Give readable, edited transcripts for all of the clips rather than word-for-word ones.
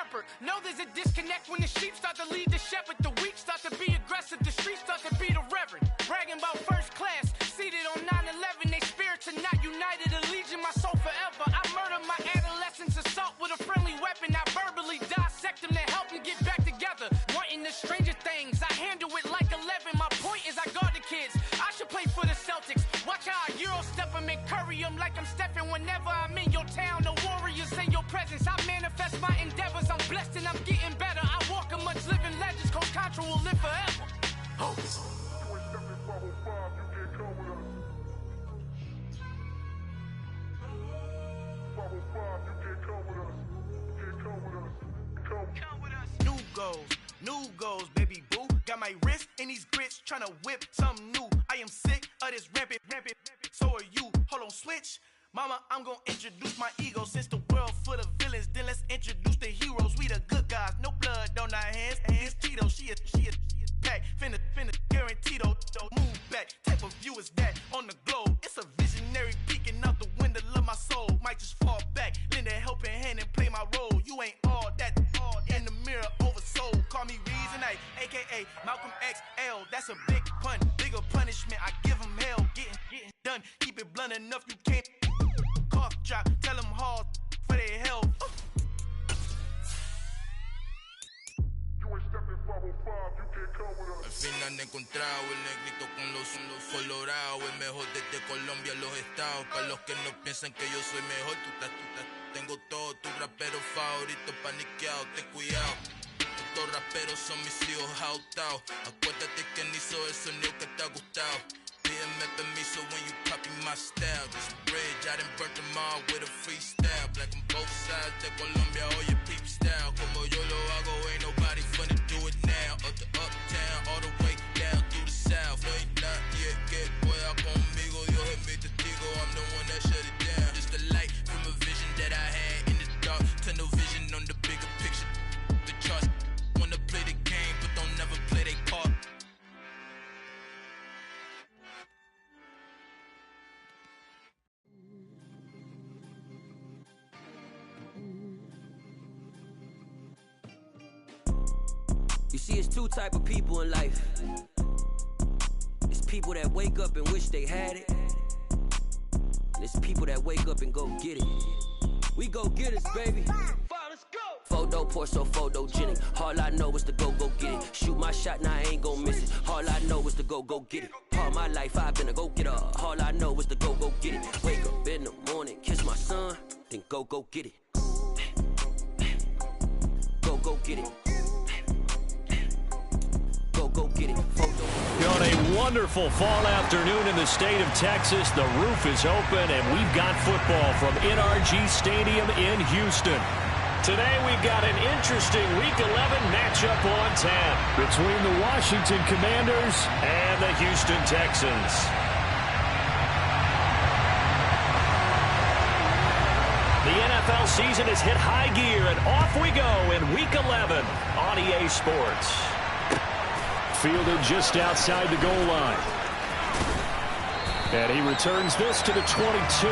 shepherd. Know there's a disconnect when the sheep start to lead the shepherd. The weak start to be aggressive, the streets start to be the reverend. Bragging about first class, seated on 9/11. They spirits are not united, a legion, my soul forever. I murdered my adolescence, assault with a friendly weapon. I verbally dissect them to help them get back together. Wanting the stranger things, I handle it like 11. My point is I guard the kids. I should play for the Celtics. Watch how I Euro step them and curry them like I'm stepping. Whenever I'm in your town, the Warriors in your presence. I manifest my endeavors. I'm blessed and I'm getting better. I walk amongst living legends. Coach Contra will live forever. Oh. New goals, baby boo. Got my wrist in these grits, tryna whip something new. I am sick of this rampant. So are you. Hold on, switch. Mama, I'm gonna introduce my ego. Since the world full of villains, then let's introduce the heroes. We the good guys, no blood on our hands. It's Tito, she a pack. Finna guaranteed, move back. Type of view is that on the globe? It's a visionary peeking out the window of my soul. Might just fall back, lend a helping hand and play my role. You ain't all that in the mirror oversold. Call me Reason A, aka Malcolm XL. That's a big pun, bigger punishment. I give him hell, getting done. Keep it blunt enough, you can't cough drop. Tell them hard for their health. Al fin han encontrado el negrito con los colorados, el mejor desde Colombia, los estados. Para los que no piensan que yo soy mejor, tengo todos tus raperos favoritos paniqueados, ten cuidado. Estos raperos son mis hijos adoptados. Acuérdate que ni hizo el sonido que te ha gustado. Pídeme permiso when you copy my style. This bridge, I done burnt them all with a freestyle. Black on both sides de Colombia, oye peep style. Como yo lo hago, ain't nobody finna do it now. Up to uptown, all the way down through the south. No hay nadie que pueda conmigo, Dios es mi testigo. I'm the one that shut it down. Just a light from a vision that I had in the dark. Tunnel vision on the bigger picture. The charts wanna play the game, but don't never play their part. You see, it's two type of people in life. It's people that wake up and wish they had it, and it's people that wake up and go get it. We go get it, baby. Let's go. Photo pour so photogenic. All I know is to go get it. Shoot my shot, now I ain't gon' miss it. All I know is to go get it. All my life I've been a go-getter. All I know is to go get it. Wake up in the morning, kiss my son, then go get it. Go get it. Go get it. On a wonderful fall afternoon in the state of Texas, the roof is open and we've got football from NRG Stadium in Houston. Today we've got an interesting Week 11 matchup on tap between the Washington Commanders and the Houston Texans. The NFL season has hit high gear and off we go in Week 11 on EA Sports. Fielded just outside the goal line. And he returns this to the 22.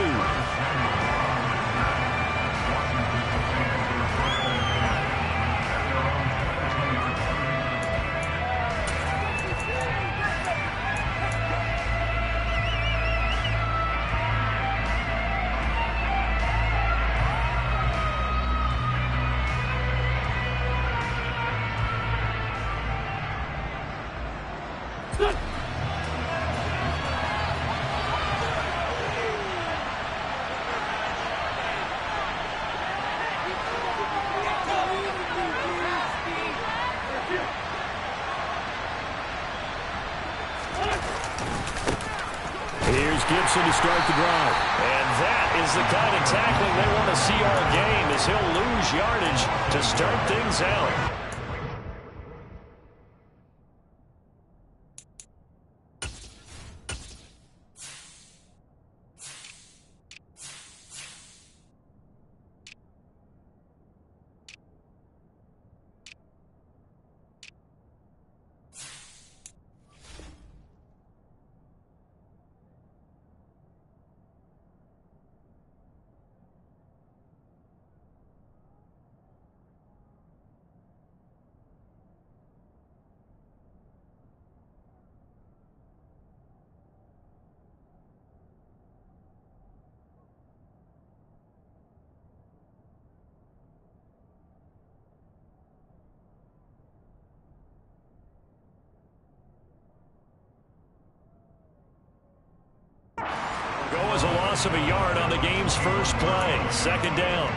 Gibson to start the drive. And that is the kind of tackling they want to see all game, as he'll lose yardage to start things out. was a loss of a yard on the game's first play. Second down.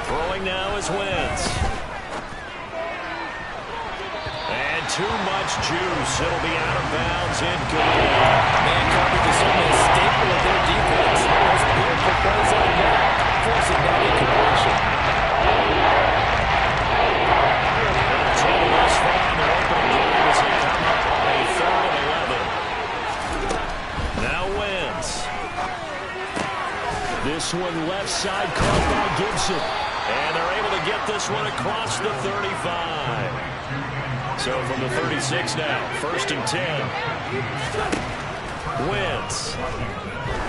Throwing now is Wentz. And too much juice. It'll be out of bounds. Incomplete. Man coverage is certainly a staple of their defense. It's built for plays like that, forcing that incompletion. Trouble thus far in the opening game as they come up on a 3rd and 11. Now Wentz. This one left side caught by Gibson. And they're able to get this one across the 35. So from the 36 now, 1st and 10. Wentz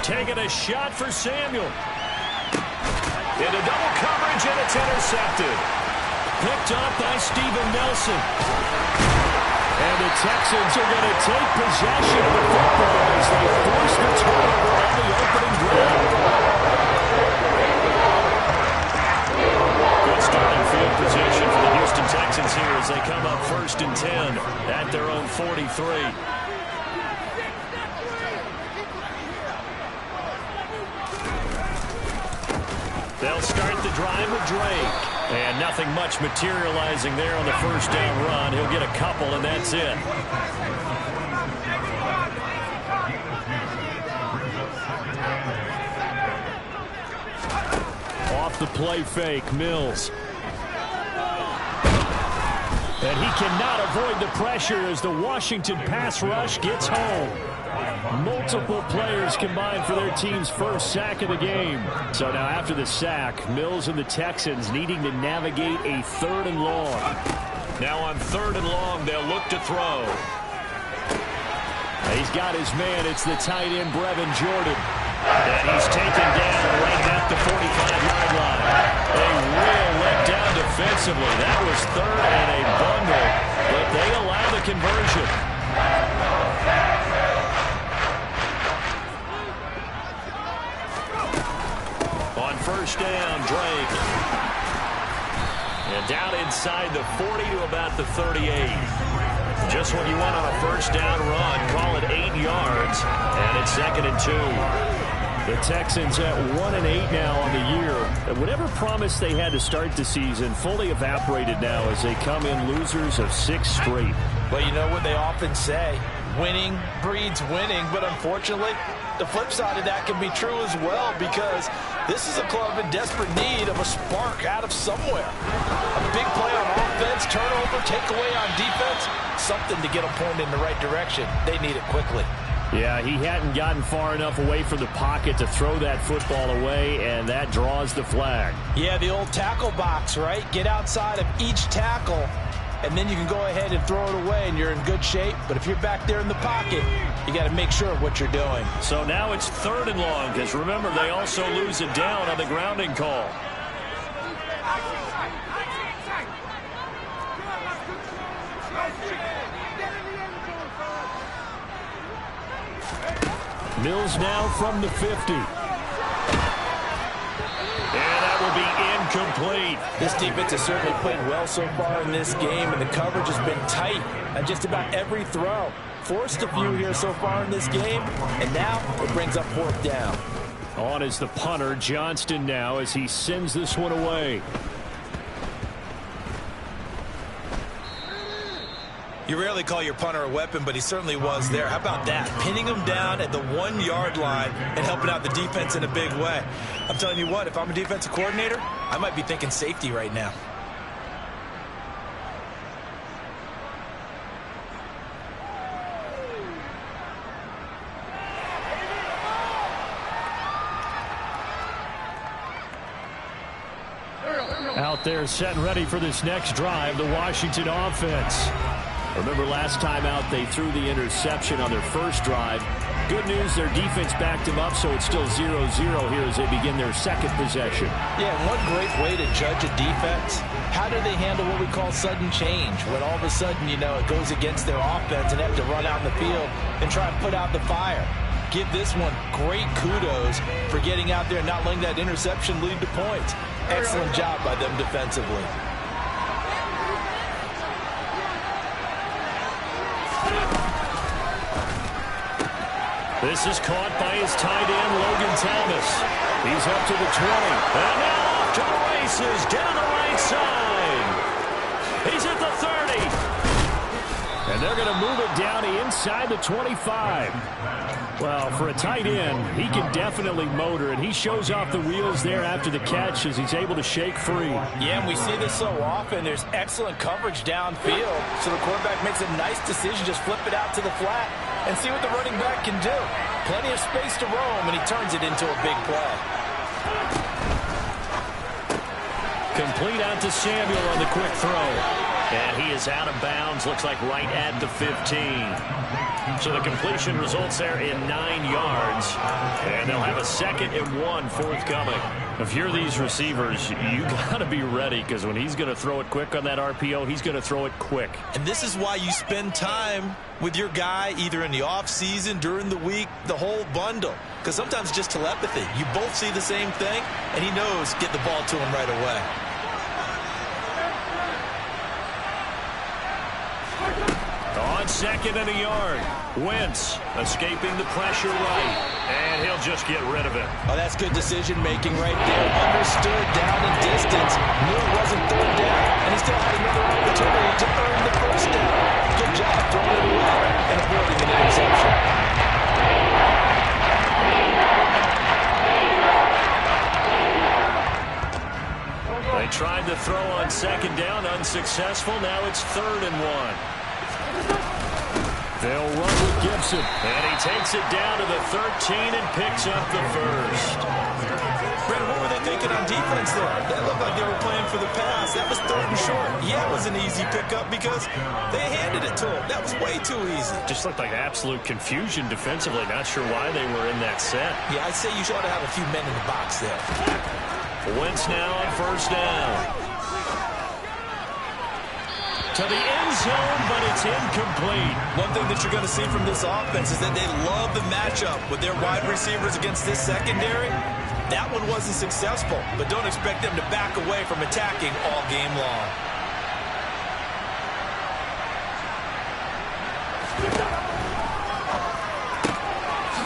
taking a shot for Samuel. Into double coverage, and it's intercepted. Picked up by Steven Nelson. And the Texans are going to take possession of the football as they force the turnover on the opening drive. Good starting field position for the Houston Texans here as they come up 1st and 10 at their own 43. They'll start the drive with Drake. And nothing much materializing there on the 1st down run. He'll get a couple, and that's it. Off the play fake, Mills. And he cannot avoid the pressure as the Washington pass rush gets home. Multiple players combined for their team's first sack of the game. So now after the sack, Mills and the Texans needing to navigate a 3rd and long. Now on 3rd and long, they'll look to throw. He's got his man. It's the tight end, Brevin Jordan. And he's taken down right at the 45-yard line. A real letdown defensively. That was 3rd and a bundle, but they allow the conversion. On 1st down, Drake. And down inside the 40 to about the 38. Just what you want on a 1st down run. Call it 8 yards. And it's 2nd and 2. The Texans at 1-8 now on the year. And whatever promise they had to start the season fully evaporated now as they come in losers of 6 straight. Well, you know what they often say, winning breeds winning, but unfortunately, the flip side of that can be true as well, because this is a club in desperate need of a spark out of somewhere. A big play on offense, turnover, takeaway on defense, something to get a point in the right direction. They need it quickly. Yeah, he hadn't gotten far enough away from the pocket to throw that football away, and that draws the flag. Yeah, the old tackle box, right? Get outside of each tackle, and then you can go ahead and throw it away, and you're in good shape. But if you're back there in the pocket, you got to make sure of what you're doing. So now it's 3rd and long, because remember, they also lose it down on the grounding call. Mills now from the 50. And that will be incomplete. This defense has certainly played well so far in this game, and the coverage has been tight on just about every throw. Forced a few here so far in this game, and now it brings up 4th down. On is the punter, Johnston now, as he sends this one away. You rarely call your punter a weapon, but he certainly was there. How about that? Pinning him down at the 1-yard line and helping out the defense in a big way. I'm telling you what, if I'm a defensive coordinator, I might be thinking safety right now. Out there set and ready for this next drive, the Washington offense. Remember last time out, they threw the interception on their first drive. Good news, their defense backed them up, so it's still 0-0 here as they begin their second possession. Yeah, one great way to judge a defense, how do they handle what we call sudden change? When all of a sudden, it goes against their offense and they have to run out in the field and try and put out the fire. Give this one great kudos for getting out there and not letting that interception lead to points. Excellent job by them defensively. This is caught by his tight end, Logan Thomas. He's up to the 20. And now off to the races, down the right side. He's at the 30. And they're going to move it down inside the 25. Well, for a tight end, he can definitely motor, and he shows off the wheels there after the catch as he's able to shake free. Yeah, and we see this so often. There's excellent coverage downfield, so the quarterback makes a nice decision, just flip it out to the flat and see what the running back can do. Plenty of space to roam, and he turns it into a big play. Complete out to Samuel on the quick throw. And he is out of bounds, looks like right at the 15. So the completion results there in 9 yards. And they'll have a 2nd and 1 forthcoming. If you're these receivers, you got to be ready, because when he's going to throw it quick on that RPO, he's going to throw it quick. And this is why you spend time with your guy either in the offseason, during the week, the whole bundle. Because sometimes it's just telepathy. You both see the same thing, and he knows get the ball to him right away. On 2nd and a yard, Wentz escaping the pressure right, and he'll just get rid of it. Oh, that's good decision-making right there. Understood down and distance. Knew it wasn't 3rd down, and he still had another opportunity to earn the 1st down. Good job throwing it away and avoiding an interception. They tried to throw on 2nd down, unsuccessful. Now it's 3rd and 1. They'll run with Gibson, and he takes it down to the 13 and picks up the 1st. Brandon, what were they thinking on defense there? That looked like they were playing for the pass. That was 3rd and short. Yeah, it was an easy pickup because they handed it to him. That was way too easy. Just looked like absolute confusion defensively. Not sure why they were in that set. Yeah, I'd say you ought to have a few men in the box there. Wentz now on 1st down. To the end zone, but it's incomplete. One thing that you're going to see from this offense is that they love the matchup with their wide receivers against this secondary. That one wasn't successful, but don't expect them to back away from attacking all game long.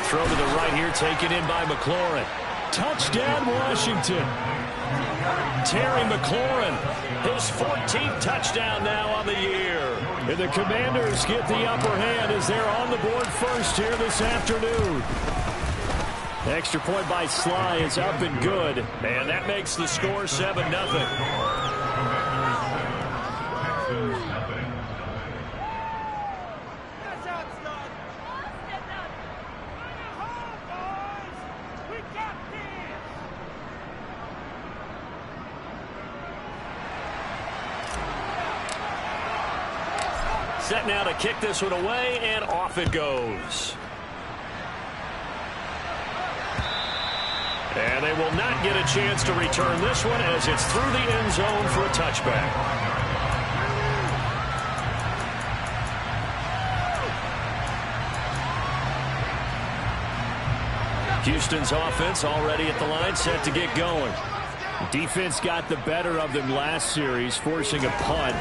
Throw to the right here, taken in by McLaurin. Touchdown, Washington. Terry McLaurin, his 14th touchdown now on the year. And the Commanders get the upper hand as they're on the board first here this afternoon. Extra point by Sly is up and good. And that makes the score 7-0. Set now to kick this one away, and off it goes. And they will not get a chance to return this one as it's through the end zone for a touchback. Houston's offense already at the line, set to get going. Defense got the better of them last series, forcing a punt.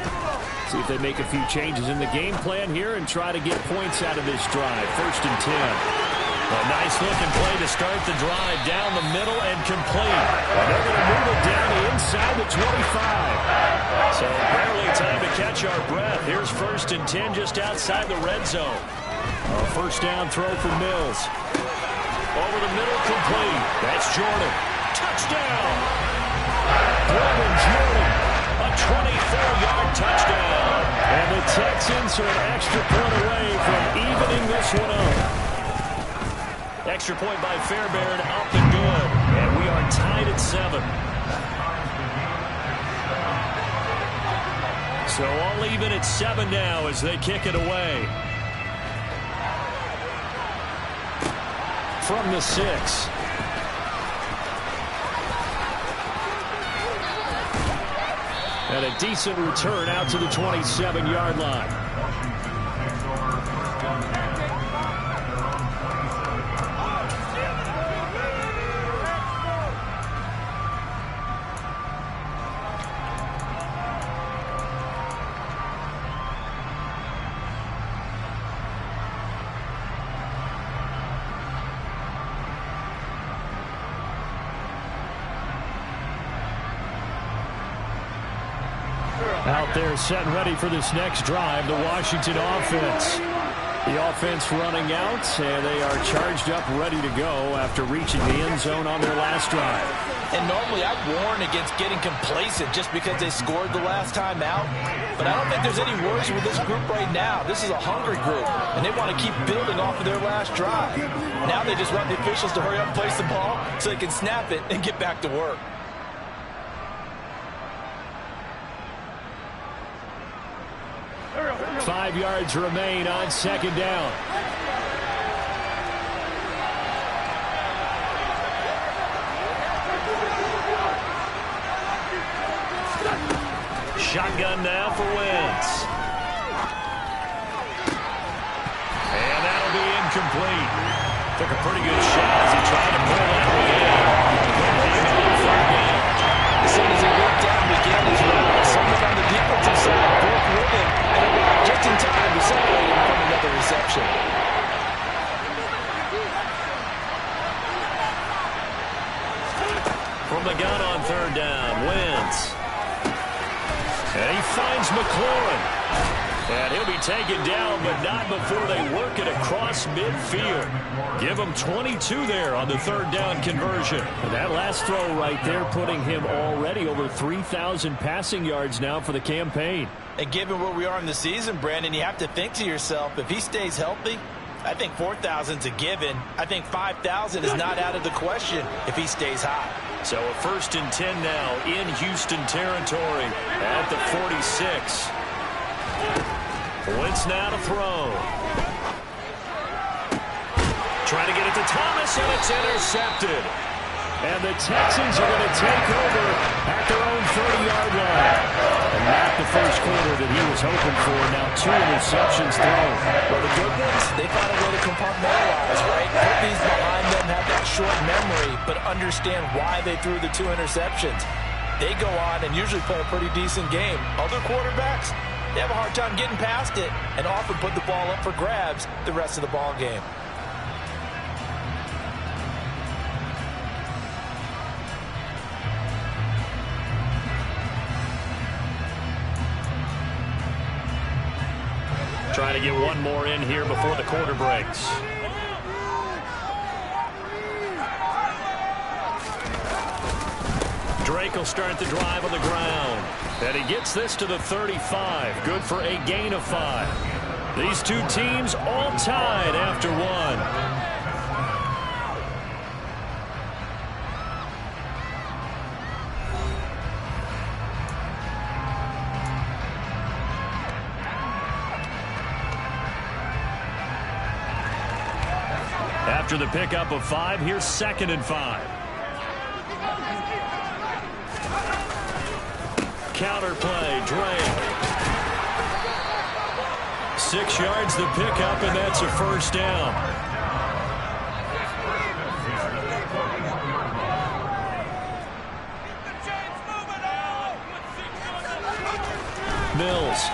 See if they make a few changes in the game plan here and try to get points out of this drive. 1st and 10. A nice-looking play to start the drive down the middle and complete. And they're going to move it down inside the 25. So barely time to catch our breath. Here's 1st and 10 just outside the red zone. A 1st down throw for Mills. Over the middle, complete. That's Jordan. Touchdown! Brandon Jordan. A 24-yard touchdown. And the Texans are an extra point away from evening this one up. Extra point by Fairbairn, up and good. And we are tied at 7. So all even at 7 now as they kick it away. from the 6. And a decent return out to the 27-yard line. Out there set and ready for this next drive, the Washington offense. The offense running out, and they are charged up, ready to go after reaching the end zone on their last drive. And normally I'd warn against getting complacent just because they scored the last time out. But I don't think there's any worries with this group right now. This is a hungry group, and they want to keep building off of their last drive. Now they just want the officials to hurry up and place the ball so they can snap it and get back to work. Five yards remain on second down. Shotgun now for Wentz. And that'll be incomplete. Took a pretty good shot as he tried to pull that one in. As soon as he looked down, began his run. Someone on the defensive side broke with him and arrived just in time to separate him from another reception. From the gun on third down, Wentz. And he finds McLaurin. And he'll be taken down, but not before they work it across midfield. Give him 22 there on the third down conversion. And that last throw right there putting him already over 3,000 passing yards now for the campaign. And given where we are in the season, Brandon, you have to think to yourself, if he stays healthy, I think 4,000's a given. I think 5,000 is not out of the question if he stays hot. So a 1st and 10 now in Houston territory at the 46. Wentz now to throw. Trying to get it to Thomas, and it's intercepted. And the Texans are going to take over at their own 30-yard line. And not the first quarter that he was hoping for. Now 2 interceptions thrown. Well, the good ones, they found a way to compartmentalize, right? Put these behind them, have that short memory, but understand why they threw the 2 interceptions. They go on and usually play a pretty decent game. Other quarterbacks, they have a hard time getting past it and often put the ball up for grabs the rest of the ball game. Trying to get one more in here before the quarter breaks. Drake will start the drive on the ground. And he gets this to the 35. Good for a gain of 5. These two teams all tied after 1. After the pickup of 5, here's 2nd and 5. Counter play, Drake. 6 yards the pickup, and that's a 1st down. Mills.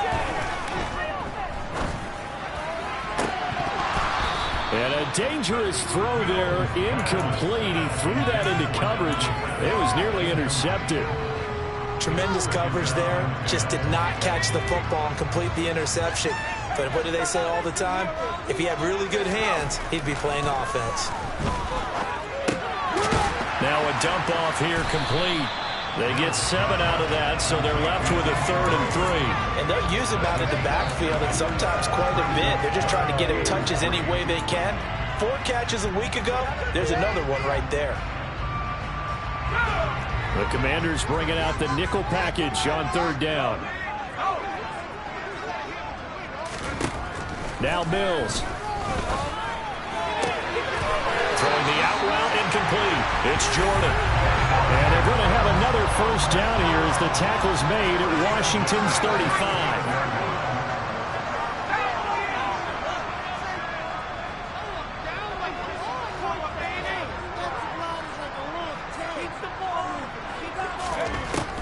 And a dangerous throw there, incomplete. He threw that into coverage. It was nearly intercepted. Tremendous coverage there. Just did not catch the football and complete the interception. But what do they say all the time? If he had really good hands, he'd be playing offense. Now a dump off here complete. They get 7 out of that, so they're left with a 3rd and 3. And they'll use him out of the backfield, and sometimes quite a bit. They're just trying to get him touches any way they can. 4 catches a week ago. There's another one right there. The Commanders bringing out the nickel package on 3rd down. Now Mills. Throwing the incomplete. It's Jordan. And they're going to have another first down here as the tackle's made at Washington's 35.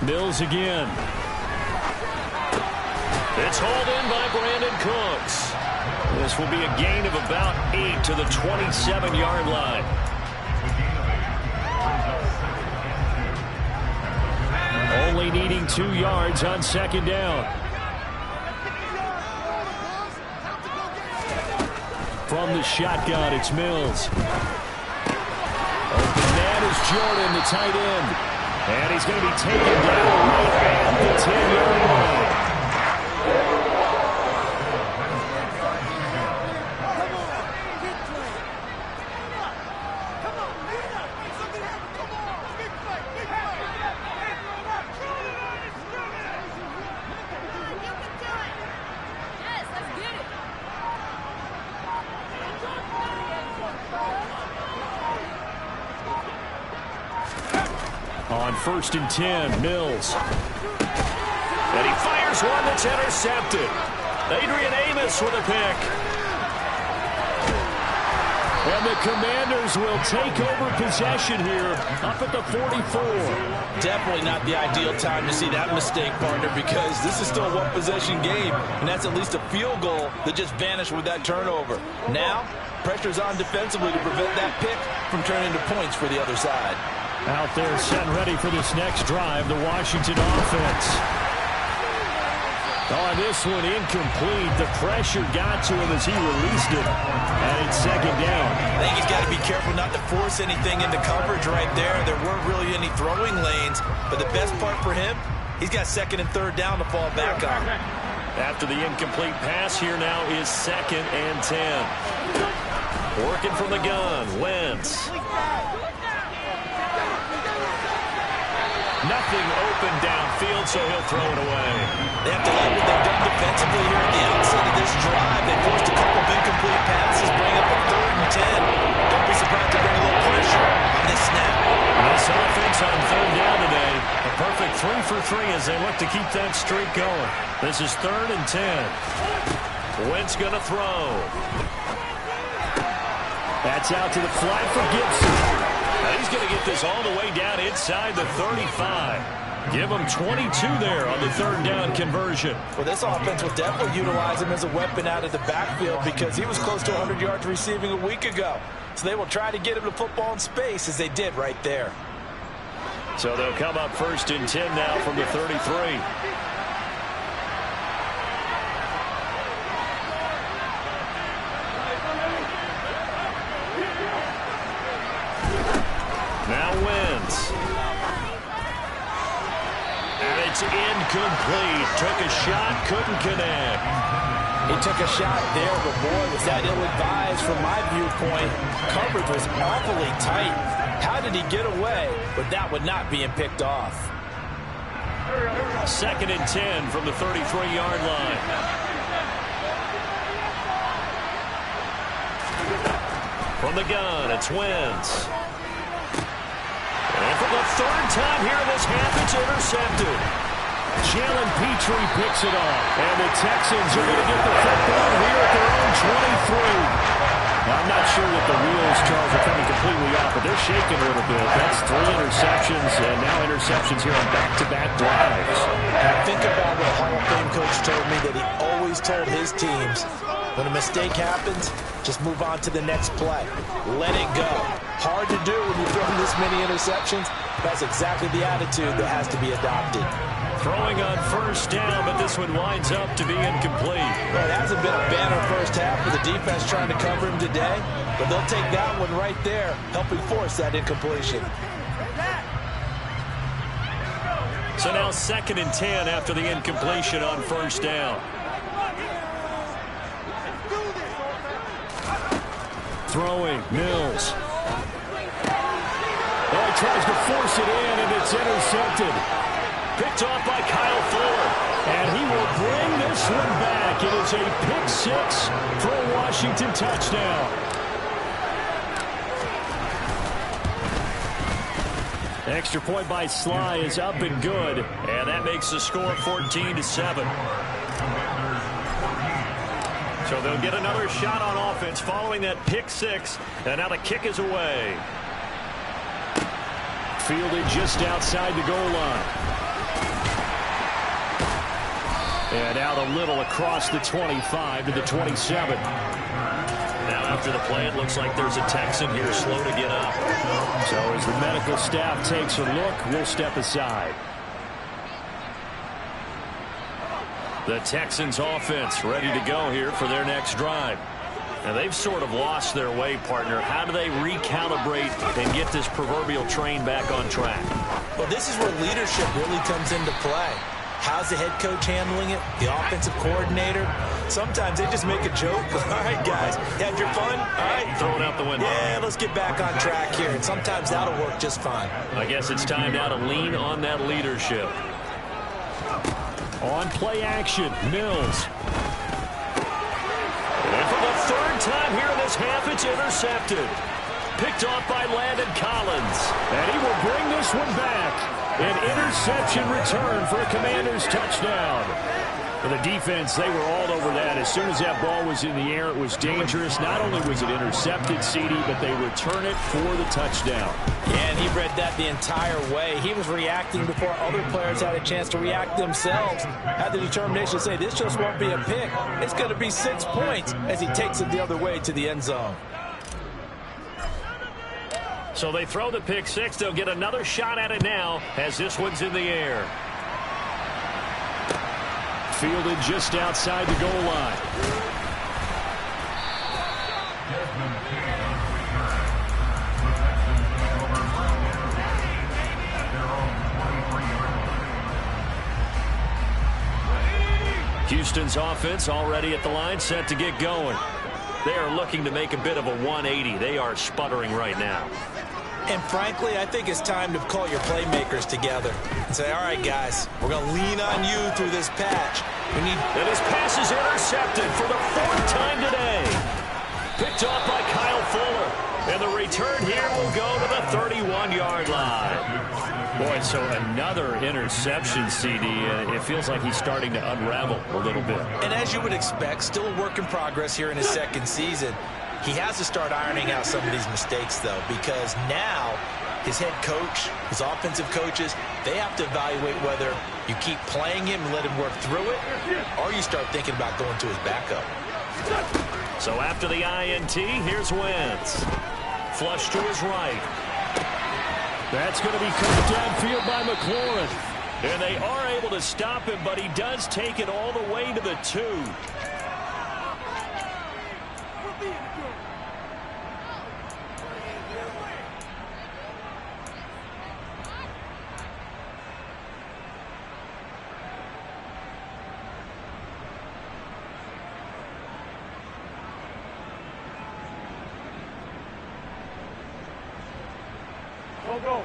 Mills again. It's hauled in by Brandon Cooks. This will be a gain of about 8 to the 27-yard line. Only needing 2 yards on second down. From the shotgun, it's Mills. Open man is Jordan, the tight end. And he's going to be taken down right at the 10-yard line. On 1st and 10, Mills. And he fires one that's intercepted. Adrian Amos with a pick. And the Commanders will take over possession here up at the 44. Definitely not the ideal time to see that mistake, partner, because this is still a one-possession game, and that's at least a field goal that just vanished with that turnover. Now, pressure's on defensively to prevent that pick from turning into points for the other side. Out there set ready for this next drive, the Washington offense. On this one, incomplete. The pressure got to him as he released it. And it's second down. I think he's got to be careful not to force anything into coverage right there. There weren't really any throwing lanes. But the best part for him, he's got 2nd and 3rd down to fall back on. After the incomplete pass, here now is 2nd and 10. Working from the gun, Wentz. Nothing open downfield, so he'll throw it away. They have to like what they've done defensively here at the outset of this drive. They forced a couple of incomplete passes, bring up a 3rd and 10. Don't be surprised to bring a little pressure on this snap. This offense on 3rd down today. A perfect 3 for 3 as they look to keep that streak going. This is 3rd and 10. Wentz going to throw. That's out to the flat for Gibson. He's going to get this all the way down inside the 35. Give him 22 there on the 3rd down conversion. Well, this offense will definitely utilize him as a weapon out of the backfield because he was close to 100 yards receiving a week ago. So they will try to get him the football in space as they did right there. So they'll come up 1st and 10 now from the 33. Now Wentz. And it's incomplete. Took a shot, couldn't connect. He took a shot there, but boy, was that ill-advised from my viewpoint. Coverage was awfully tight. How did he get away with that one not being picked off? 2nd and 10 from the 33-yard line. From the gun, it's Wentz. And for the 3rd time here in this half, it's intercepted. Jalen Petrie picks it off. And the Texans are going to get the football here at their own 23. Now, I'm not sure that the wheels, Charles, are coming completely off, but they're shaking a little bit. That's 3 interceptions, and now interceptions here on back-to-back drives. And think about what a Hall of Fame coach told me, that he always told his teams, when a mistake happens, just move on to the next play. Let it go. Hard to do when you're throwing this many interceptions. That's exactly the attitude that has to be adopted. Throwing on 1st down, but this one winds up to be incomplete. Well, it hasn't been a banner first half for the defense trying to cover him today, but they'll take that one right there, helping force that incompletion. So now 2nd and 10 after the incompletion on 1st down. Throwing, Mills. Oh, he tries to force it in, and it's intercepted. Picked off by Kyle Fuller. And he will bring this one back. It is a pick 6 for a Washington touchdown. Extra point by Sly is up and good, and that makes the score 14-7. So they'll get another shot on offense following that pick six, and now the kick is away. Fielded just outside the goal line. And out a little across the 25 to the 27. Now after the play, it looks like there's a Texan here slow to get up. So as the medical staff takes a look, we'll step aside. The Texans offense ready to go here for their next drive. Now they've sort of lost their way, partner. How do they recalibrate and get this proverbial train back on track? Well, this is where leadership really comes into play. How's the head coach handling it? The offensive coordinator? Sometimes they just make a joke. All right, guys, had your fun? All right. Throw it out the window. Yeah, let's get back on track here. And sometimes that'll work just fine. I guess it's time now to lean on that leadership. On play action, Mills. And for the third time here in this half, it's intercepted. Picked off by Landon Collins. And he will bring this one back. An interception return for a Commanders touchdown. For the defense, they were all over that. As soon as that ball was in the air, it was dangerous. Not only was it intercepted, CD, but they return it for the touchdown. Yeah, and he read that the entire way. He was reacting before other players had a chance to react themselves. Had the determination to say, this just won't be a pick. It's going to be 6 points as he takes it the other way to the end zone. So they throw the pick six. They'll get another shot at it now as this one's in the air. Fielded just outside the goal line. Houston's offense already at the line, set to get going. They are looking to make a bit of a 180. They are sputtering right now. And frankly, I think it's time to call your playmakers together and say, all right, guys, we're going to lean on you through this patch. And his pass is intercepted for the 4th time today. Picked off by Kyle Fuller. And the return here will go to the 31-yard line. Boy, so another interception, CD. It feels like he's starting to unravel a little bit. And as you would expect, still a work in progress here in his second season. He has to start ironing out some of these mistakes, though, because now his head coach, his offensive coaches, they have to evaluate whether you keep playing him and let him work through it, or you start thinking about going to his backup. So after the INT, here's Wentz. Flush to his right. That's going to be cut downfield by McLaurin. And they are able to stop him, but he does take it all the way to the 2.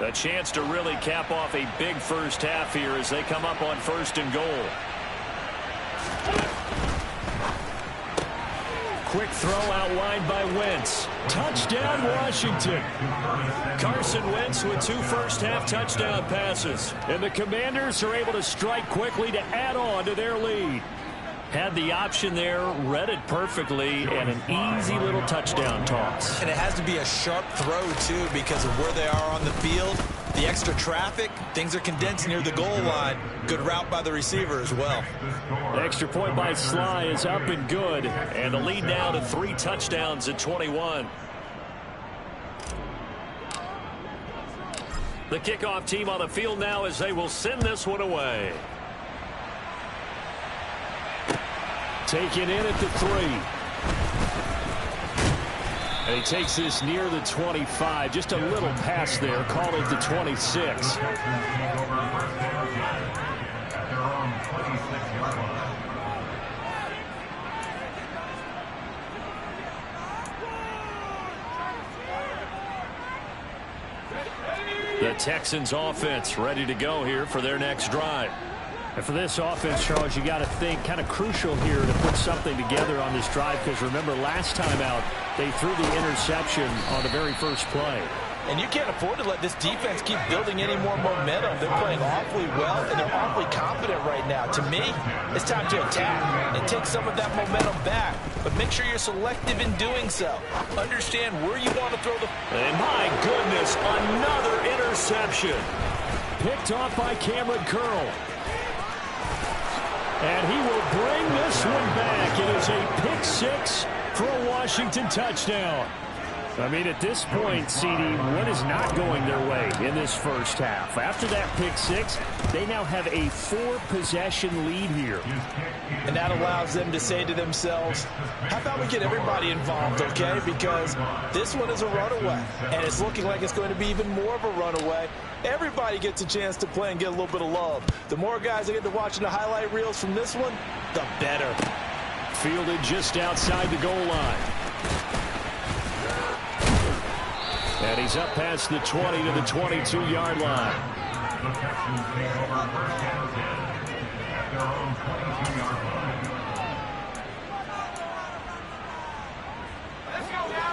A chance to really cap off a big first half here as they come up on 1st and goal. Quick throw outlined by Wentz. Touchdown, Washington. Carson Wentz with 2 first-half touchdown passes. And the Commanders are able to strike quickly to add on to their lead. Had the option there, read it perfectly, and an easy little touchdown toss. And it has to be a sharp throw, too, because of where they are on the field. The extra traffic, things are condensed near the goal line. Good route by the receiver as well. Extra point by Sly is up and good. And the lead now to 3 touchdowns at 21. The kickoff team on the field now as they will send this one away. Taken in at the 3. And he takes this near the 25. Just a little pass there. Call it the 26. The Texans offense ready to go here for their next drive. And for this offense, Charles, you got to think kind of crucial here to put something together on this drive, because remember last time out they threw the interception on the very first play. And you can't afford to let this defense keep building any more momentum. They're playing awfully well, and they're awfully confident right now. To me, it's time to attack and take some of that momentum back. But make sure you're selective in doing so. Understand where you want to throw the... And my goodness, another interception. Picked off by Cameron Curl. And he will bring this one back. It is a pick six for a Washington touchdown. I mean, at this point, CD, what is not going their way in this first half? After that pick six, they now have a 4-possession lead here. And that allows them to say to themselves, how about we get everybody involved, okay? Because this one is a runaway, and it's looking like it's going to be even more of a runaway. Everybody gets a chance to play and get a little bit of love. The more guys that get to watching the highlight reels from this one, the better. Fielded just outside the goal line. And he's up past the 20 to the 22-yard line.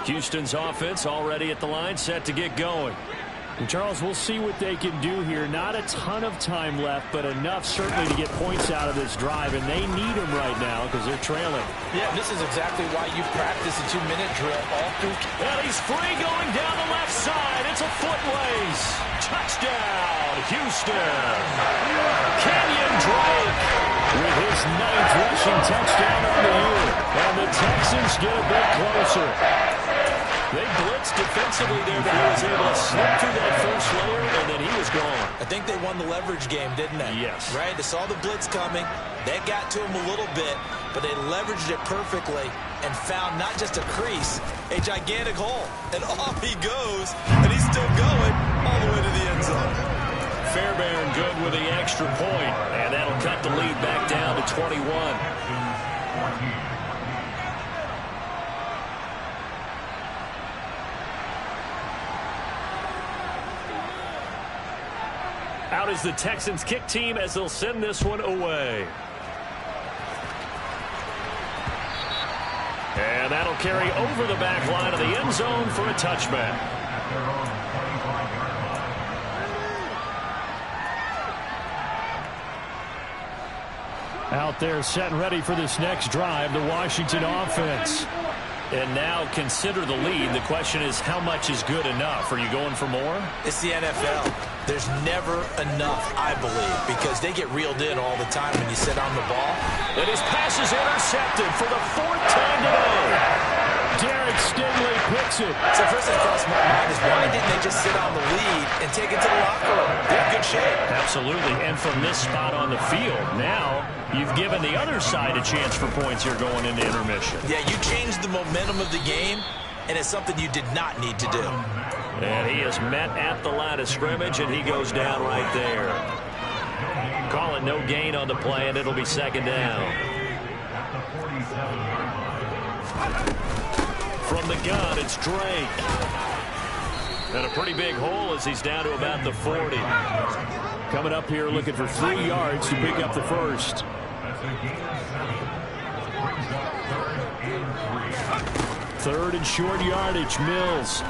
Houston's offense already at the line, set to get going. And Charles, we'll see what they can do here. Not a ton of time left, but enough certainly to get points out of this drive, and they need them right now because they're trailing. Yeah, this is exactly why you practice a 2-minute drill all through. And he's free going down the left side. It's a foot race. Touchdown, Houston. Kenyon Drake with his 9th rushing touchdown on the year. And the Texans get a bit closer. They blitzed defensively there, but he was able to slip through that first layer, and then he was gone. I think they won the leverage game, didn't they? Yes. Right? They saw the blitz coming. That got to him a little bit, but they leveraged it perfectly and found not just a crease, a gigantic hole. And off he goes, and he's still going all the way to the end zone. Fairbairn good with the extra point, and that'll cut the lead back down to 21. Out is the Texans kick team as they'll send this one away. And that'll carry over the back line of the end zone for a touchback. Out there set and ready for this next drive, the Washington offense. And now consider the lead. The question is, how much is good enough? Are you going for more? It's the NFL. There's never enough, I believe, because they get reeled in all the time when you sit on the ball. And his pass is intercepted for the 4th time today. Derek Stingley picks it. So first thing crossed my mind is, why didn't they just sit on the lead and take it to the locker room? They're in good shape. Absolutely. And from this spot on the field, now you've given the other side a chance for points here going into intermission. Yeah, you changed the momentum of the game, and it's something you did not need to do. And he is met at the line of scrimmage, and he goes down right there. Call it no gain on the play, and it'll be 2nd down. From the gun, it's Drake. And a pretty big hole as he's down to about the 40. Coming up here looking for 3 yards to pick up the first. Third and short yardage, Mills.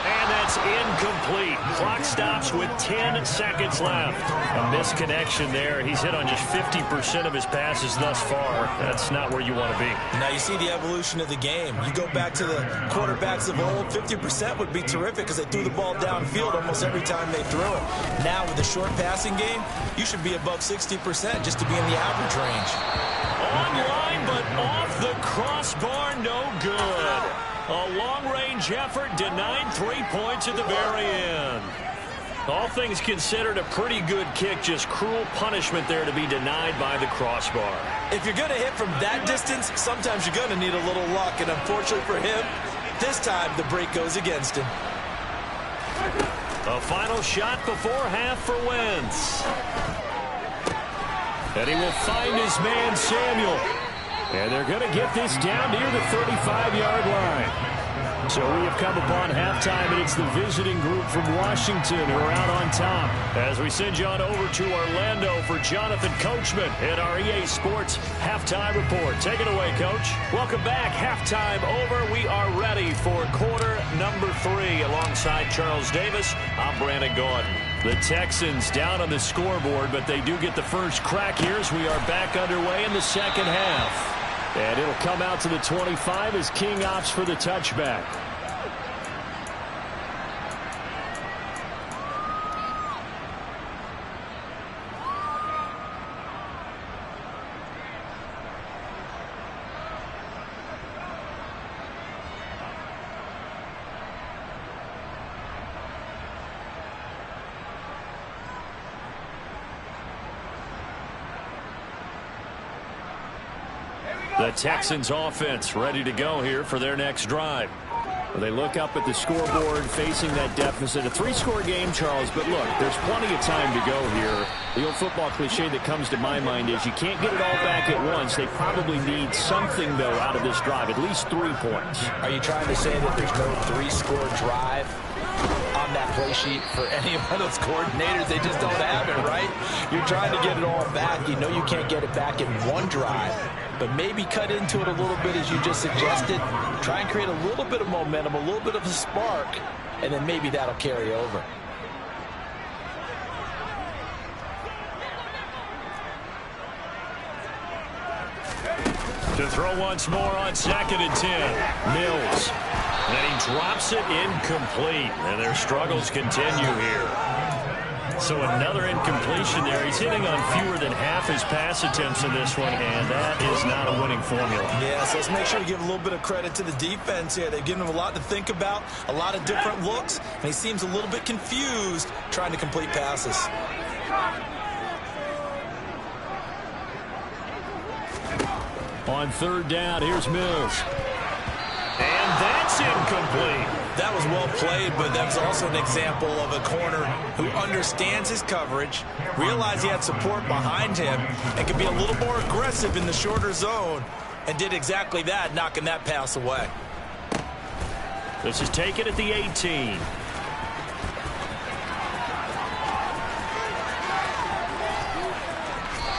And that's incomplete. Clock stops with 10 seconds left. A misconnection there. He's hit on just 50% of his passes thus far. That's not where you want to be. Now you see the evolution of the game. You go back to the quarterbacks of old, 50% would be terrific because they threw the ball downfield almost every time they threw it. Now with the short passing game, you should be above 60% just to be in the average range. Online, but off the crossbar, no good. A long-range effort denied 3 points at the very end. All things considered, a pretty good kick, just cruel punishment there to be denied by the crossbar. If you're going to hit from that distance, sometimes you're going to need a little luck, and unfortunately for him, this time the break goes against him. A final shot before half for Wentz. And he will find his man, Samuel. And they're going to get this down near the 35-yard line. So we have come upon halftime, and it's the visiting group from Washington who are out on top. As we send you on over to Orlando for Jonathan Coachman in our EA Sports Halftime Report. Take it away, Coach. Welcome back. Halftime over. We are ready for quarter 3 alongside Charles Davis. I'm Brandon Gaudin. The Texans down on the scoreboard, but they do get the first crack here as we are back underway in the second half. And it'll come out to the 25 as King opts for the touchback. The Texans offense ready to go here for their next drive. They look up at the scoreboard facing that deficit. A 3-score game, Charles, but look, there's plenty of time to go here. The old football cliche that comes to my mind is you can't get it all back at once. They probably need something, though, out of this drive, at least 3 points. Are you trying to say that there's no 3-score drive on that play sheet for any of those coordinators? They just don't have it, right? You're trying to get it all back. You know you can't get it back in one drive. But maybe cut into it a little bit as you just suggested. Try and create a little bit of momentum, a little bit of a spark, and then maybe that'll carry over. To throw once more on 2nd and 10. Mills. And he drops it incomplete. And their struggles continue here. So another incompletion there. He's hitting on fewer than half his pass attempts in this one, and that is not a winning formula. Yeah, so let's make sure we give a little bit of credit to the defense here. They've given him a lot to think about, a lot of different looks, and he seems a little bit confused trying to complete passes. On 3rd down, here's Mills. And that's incomplete. That was well played, but that's also an example of a corner who understands his coverage, realized he had support behind him, and could be a little more aggressive in the shorter zone, and did exactly that, knocking that pass away. This is taken at the 18.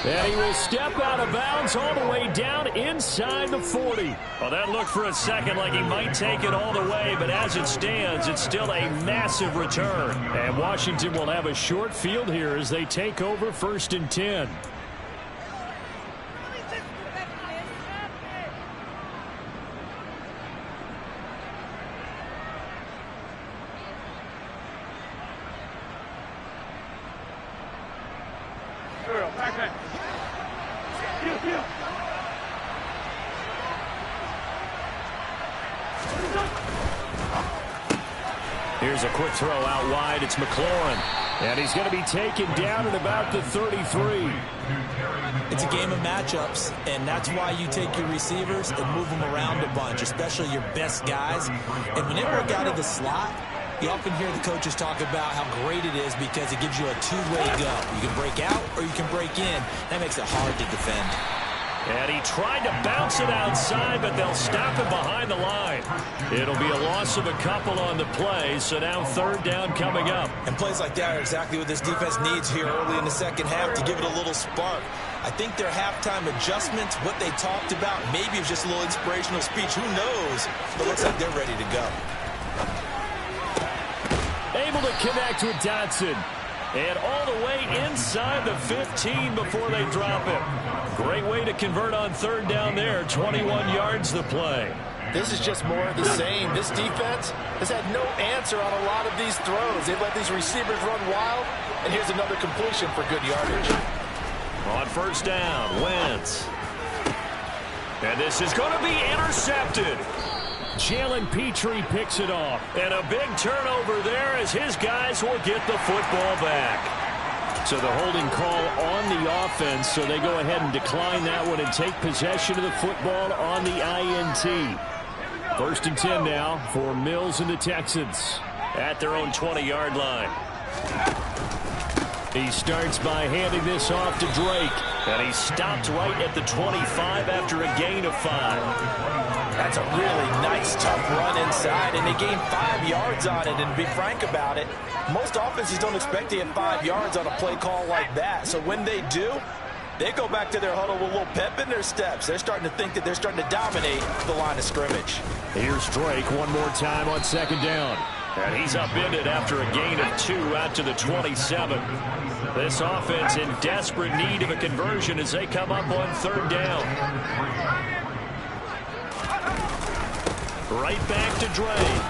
And he will step out of bounds all the way down inside the 40. Well, that looked for a second like he might take it all the way, but as it stands, it's still a massive return. And Washington will have a short field here as they take over 1st and 10. Here's a quick throw out wide. It's McLaurin. And he's going to be taken down at about the 33. It's a game of matchups, and that's why you take your receivers and move them around a bunch, especially your best guys. And when they work out of the slot, you often hear the coaches talk about how great it is because it gives you a two-way go. You can break out or you can break in. That makes it hard to defend. And he tried to bounce it outside, but they'll stop him behind the line. It'll be a loss of a couple on the play, so now 3rd down coming up. And plays like that are exactly what this defense needs here early in the second half to give it a little spark. I think their halftime adjustments, what they talked about, maybe it was just a little inspirational speech. Who knows? But it looks like they're ready to go. Able to connect with Dotson. And all the way inside the 15 before they drop it. Great way to convert on 3rd down there. 21 yards the play. This is just more of the same. This defense has had no answer on a lot of these throws. They've let these receivers run wild. And here's another completion for good yardage. On 1st down, Wentz. And this is going to be intercepted. Jalen Petrie picks it off. And a big turnover there as his guys will get the football back. So the holding call on the offense, so they go ahead and decline that one and take possession of the football on the INT. 1st and 10 now for Mills and the Texans at their own 20-yard line. He starts by handing this off to Drake. And he stopped right at the 25 after a gain of 5. That's a really nice, tough run inside, and they gained 5 yards on it. And to be frank about it, most offenses don't expect to get 5 yards on a play call like that. So when they do, They go back to their huddle with a little pep in their steps. They're starting to think that they're starting to dominate the line of scrimmage. Here's Drake one more time on second down. And he's upended after a gain of 2 out to the 27. This offense in desperate need of a conversion as they come up on third down. Right back to Drake.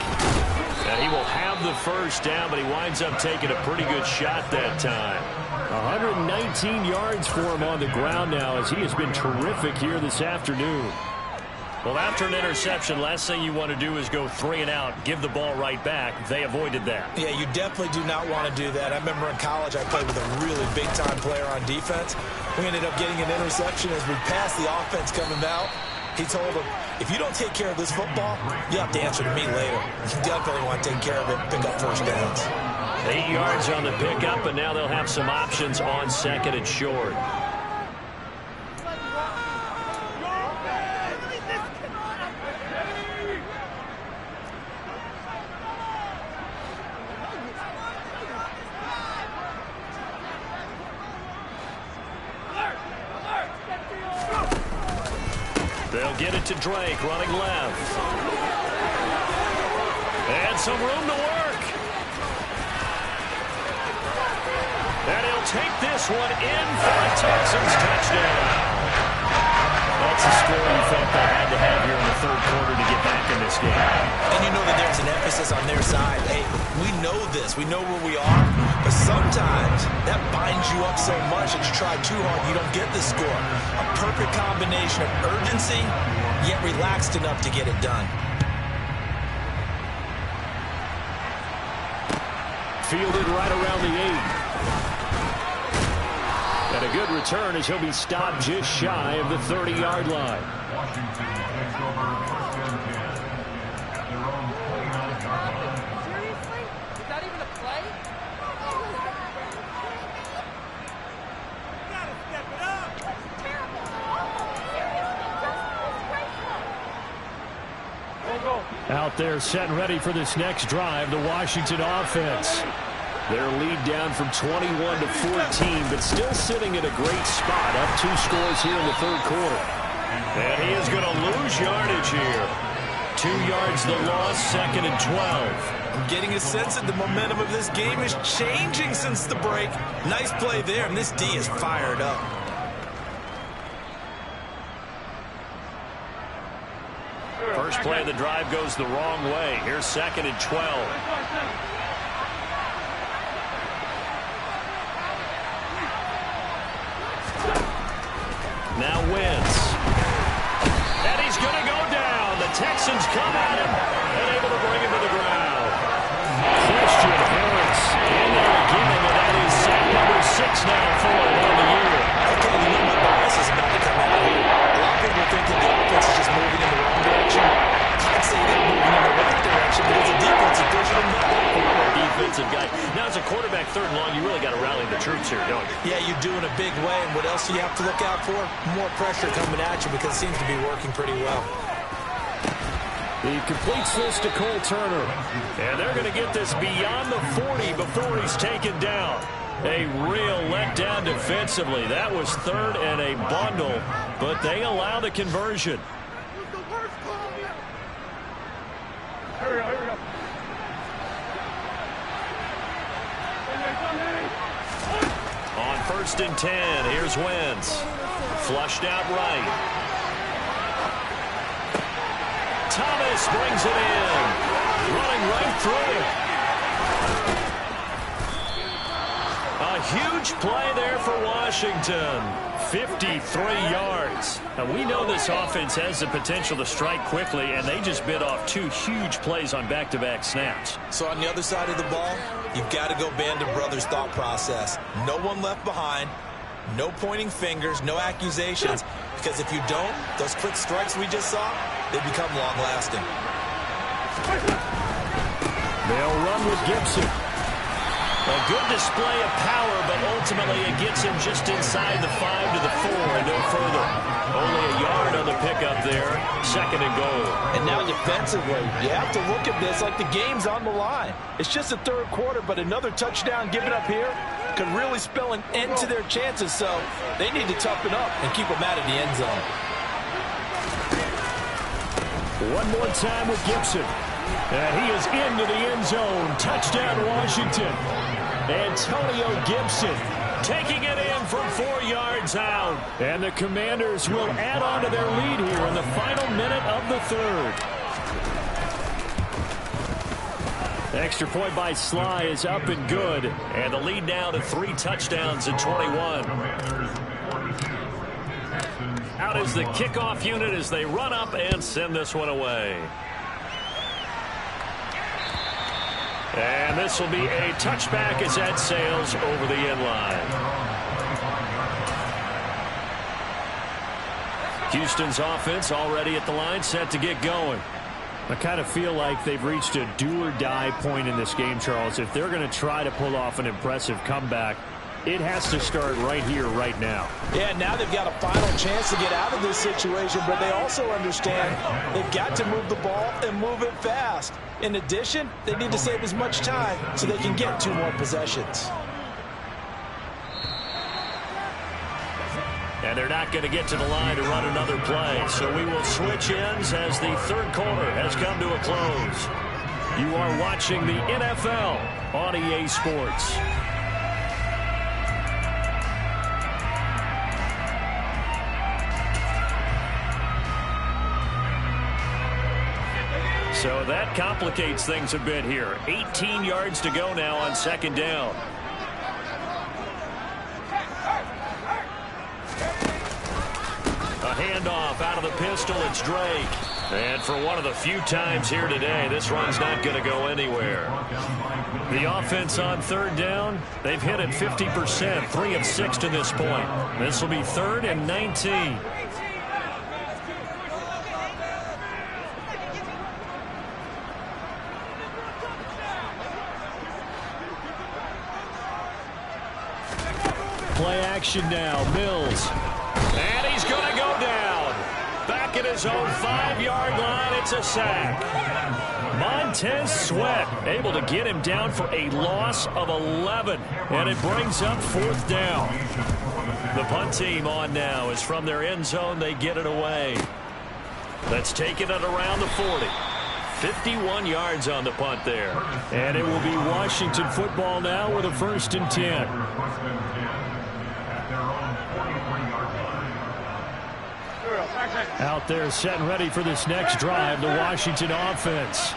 And he will have the first down, but he winds up taking a pretty good shot that time. 119 yards for him on the ground now as he has been terrific here this afternoon. Well, after an interception, last thing you want to do is go 3 and out, give the ball right back. They avoided that. Yeah, you definitely do not want to do that. I remember in college I played with a really big-time player on defense. We ended up getting an interception as we passed the offense coming out. He told him, if you don't take care of this football, you'll have to answer to me later. You definitely want to take care of it, pick up first downs. 8 yards on the pickup, and now they'll have some options on second and short. They'll get it to Drake, running left. And some room to work. And he'll take this one in for a Texans touchdown. That's a score you felt they had to have here in the third quarter to get back in this game. And you know that there's an emphasis on their side. Hey, we know this. We know where we are. But sometimes that binds you up so much that you try too hard, you don't get the score. A perfect combination of urgency, yet relaxed enough to get it done. Fielded right around the 8. And a good return as he'll be stopped just shy of the 30-yard line. Seriously? Is that even a play? You gotta step it up! That's terrible! Seriously, Out there set and ready for this next drive, the Washington offense. Their lead down from 21 to 14, but still sitting at a great spot, up 2 scores here in the third quarter. And he is going to lose yardage here. 2 yards the loss, second and 12. I'm getting a sense that the momentum of this game is changing since the break. Nice play there, and this D is fired up. First play of the drive goes the wrong way. Here's second and 12. Now Wentz. And he's going to go down. The Texans come at him and able to bring him to the ground. Christian Harris in there again, and that is sack number 6 now for him on the year. Okay, you know my bias is about to come out here. A lot of people think that the offense is just moving in the wrong direction. I'd say they're moving in the right direction, but as a defensive pushing them back. Defensive guy. Now, as a quarterback, third and long, you really got to rally the troops here, don't you? Yeah, you do in a big way. And what else do you have to look out for? More pressure coming at you because it seems to be working pretty well. He completes this to Cole Turner. And they're going to get this beyond the 40 before he's taken down. A real letdown defensively. That was third and a bundle, but they allow the conversion. Here we go. On first and 10, here's Wentz. Flushed out right. Thomas brings it in. Running right through it. A huge play there for Washington. 53 yards. Now, we know this offense has the potential to strike quickly, and they just bit off 2 huge plays on back-to-back snaps. So on the other side of the ball, you've got to go Band of Brothers thought process. No one left behind. No pointing fingers, no accusations. Because if you don't, those quick strikes we just saw, they become long-lasting. They'll run with Gibson. A good display of power, but ultimately it gets him just inside the 5 to the 4 and no further. Only a yard on the pickup there. Second and goal. And now defensively, you have to look at this like the game's on the line. It's just the third quarter, but another touchdown given up here. could really spell an end to their chances, so they need to toughen up and keep them out of the end zone. One more time with Gibson. And he is into the end zone. Touchdown, Washington. Antonio Gibson taking it in from 4 yards out. And the Commanders will add on to their lead here in the final minute of the third. Extra point by Sly is up and good. And the lead now to 3 touchdowns at 21. Out is the kickoff unit as they run up and send this one away. And this will be a touchback as that sails over the end line. Houston's offense already at the line, set to get going. I kind of feel like they've reached a do-or-die point in this game, Charles. If they're going to try to pull off an impressive comeback, it has to start right here, right now. Yeah, now they've got a final chance to get out of this situation, but they also understand they've got to move the ball and move it fast. In addition, they need to save as much time so they can get 2 more possessions. And they're not going to get to the line to run another play. So we will switch ends as the third quarter has come to a close. You are watching the NFL on EA Sports. So that complicates things a bit here. 18 yards to go now on second down. A handoff out of the pistol. It's Drake. And for one of the few times here today, this run's not going to go anywhere. The offense on third down, they've hit it 50%, 3 of 6 to this point. This will be 3rd and 19. Play action now, Mills. And he's going to go down. Back at his own 5-yard line, it's a sack. Montez Sweat able to get him down for a loss of 11. And it brings up 4th down. The punt team on now is from their end zone. They get it away. Let's take it at around the 40. 51 yards on the punt there. And it will be Washington football now with a 1st and 10. Out there set and ready for this next drive, the Washington offense.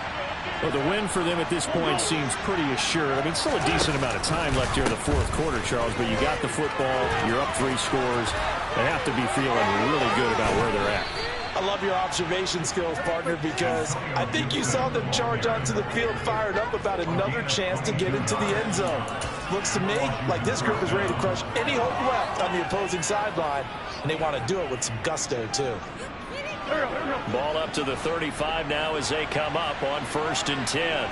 Well, the win for them at this point seems pretty assured. I mean, still a decent amount of time left here in the 4th quarter, Charles, but you got the football, you're up 3 scores. They have to be feeling really good about where they're at. I love your observation skills, partner, because I think you saw them charge onto the field fired up about another chance to get into the end zone. Looks to me like this group is ready to crush any hope left on the opposing sideline, and they want to do it with some gusto, too. Ball up to the 35 now as they come up on 1st and 10.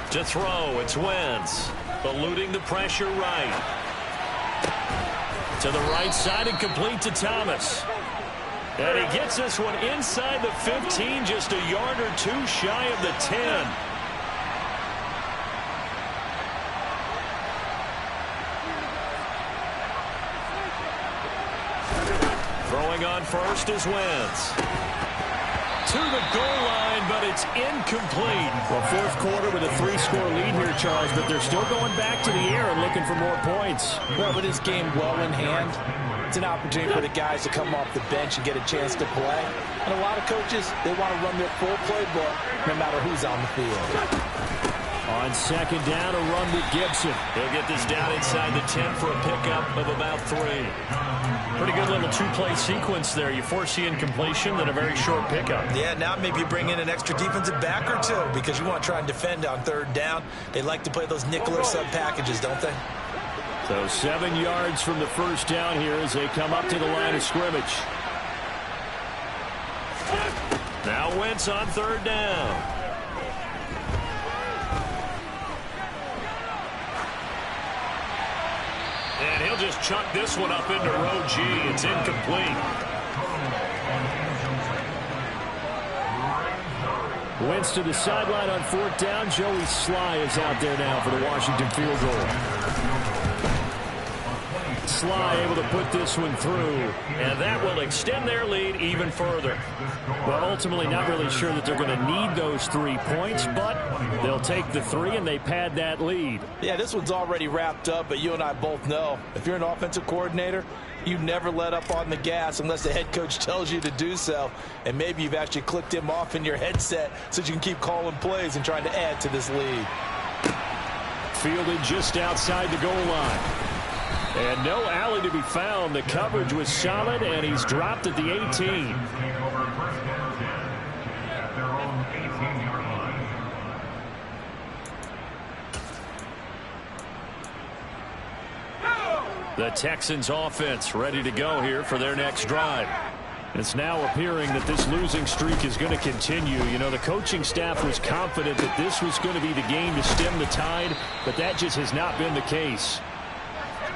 To throw, it's Wentz. Eluding the pressure right. To the right side and complete to Thomas. And he gets this one inside the 15, just a yard or 2 shy of the 10. Throwing on first is Wentz. To the goal line, but it's incomplete. Well, 4th quarter with a 3-score lead here, Charles, but they're still going back to the air and looking for more points. Well, with this game well in hand, it's an opportunity for the guys to come off the bench and get a chance to play. And a lot of coaches, they want to run their full playbook no matter who's on the field. On second down, a run with Gibson. He'll get this down inside the 10 for a pickup of about 3. Pretty good little 2-play sequence there. You force the incompletion, then a very short pickup. Yeah, now maybe you bring in an extra defensive back or 2 because you want to try and defend on 3rd down. They like to play those nickel or sub packages, don't they? So 7 yards from the 1st down here as they come up to the line of scrimmage. Now Wentz on 3rd down. And he'll just chuck this one up into row G. It's incomplete. Wentz to the sideline on 4th down. Joey Sly is out there now for the Washington field goal. Sly able to put this one through, and that will extend their lead even further. Well, ultimately not really sure that they're going to need those 3 points, but they'll take the 3 and they pad that lead. Yeah, this one's already wrapped up, but you and I both know if you're an offensive coordinator, you never let up on the gas unless the head coach tells you to do so, and maybe you've actually clicked him off in your headset so you can keep calling plays and trying to add to this lead. Fielded just outside the goal line. And no alley to be found. The coverage was solid, and he's dropped at the 18. The Texans offense ready to go here for their next drive. It's now appearing that this losing streak is going to continue. You know, the coaching staff was confident that this was going to be the game to stem the tide, but that just has not been the case.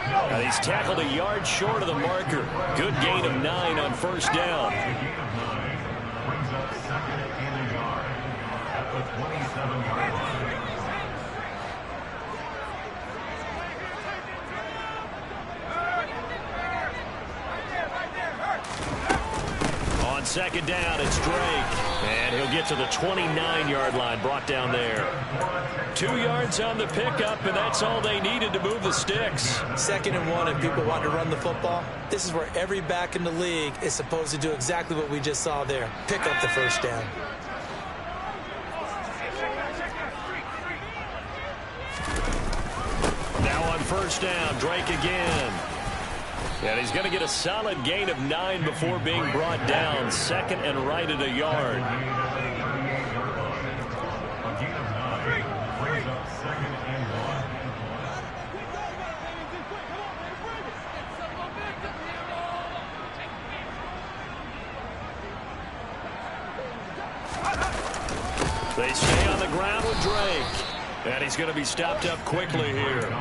Now he's tackled a yard short of the marker. Good gain of 9 on 1st down. On 2nd down, it's Drake. And he'll get to the 29-yard line, brought down there. 2 yards on the pickup, and that's all they needed to move the sticks. 2nd and 1, and people want to run the football. This is where every back in the league is supposed to do exactly what we just saw there. Pick up the 1st down. Now on 1st down, Drake again. And he's going to get a solid gain of 9 before being brought down. 2nd and right at a yard. They stay on the ground with Drake. And he's going to be stopped up quickly here.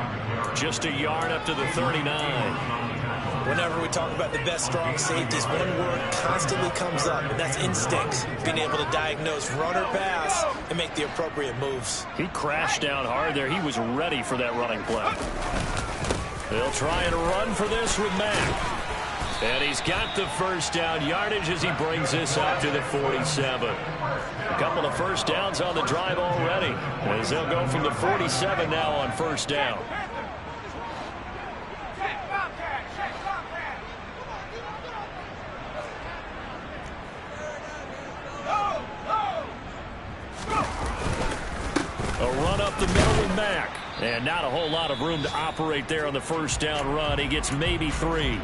Just a yard up to the 39. Whenever we talk about the best strong safeties, one word constantly comes up, and that's instinct. Being able to diagnose run or pass and make the appropriate moves. He crashed down hard there. He was ready for that running play. They'll try and run for this with Mack. And he's got the 1st down yardage as he brings this up to the 47. A couple of 1st downs on the drive already, as they'll go from the 47 now on 1st down. A run up the middle with Mack. And not a whole lot of room to operate there on the 1st down run. He gets maybe 3.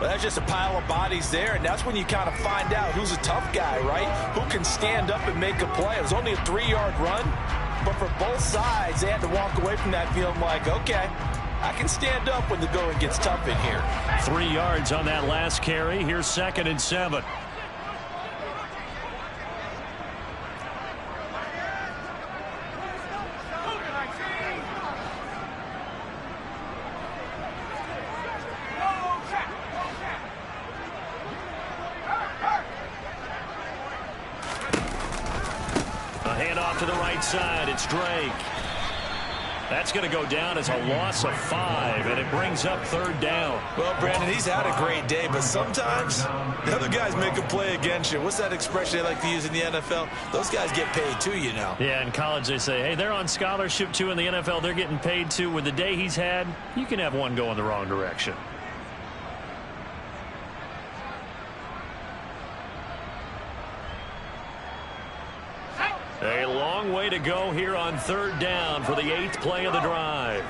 Well, that's just a pile of bodies there, and that's when you kind of find out who's a tough guy, right? Who can stand up and make a play. It was only a 3-yard run, but for both sides, they had to walk away from that feeling like, okay, I can stand up when the going gets tough in here. 3 yards on that last carry. Here's 2nd and 7. To the right side, it's Drake. That's going to go down as a loss of 5, and it brings up 3rd down. Well, Brandon, he's had a great day, but sometimes the other guys make a play against you. What's that expression they like to use in the NFL? Those guys get paid too, you know. Yeah, in college they say, hey, they're on scholarship too. In the NFL, they're getting paid too. With the day he's had, you can have one go in the wrong direction. A long way to go here on 3rd down for the 8th play of the drive.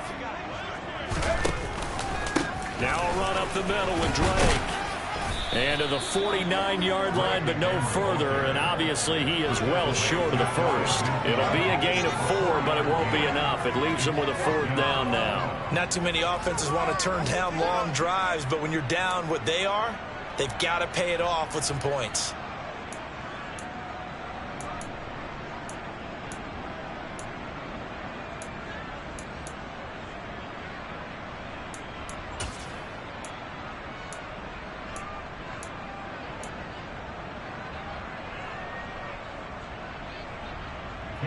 Now a run up the middle with Drake. And to the 49-yard line, but no further. And obviously he is well short of the 1st. It'll be a gain of 4, but it won't be enough. It leaves him with a 4th down now. Not too many offenses want to turn down long drives, but when you're down what they are, they've got to pay it off with some points.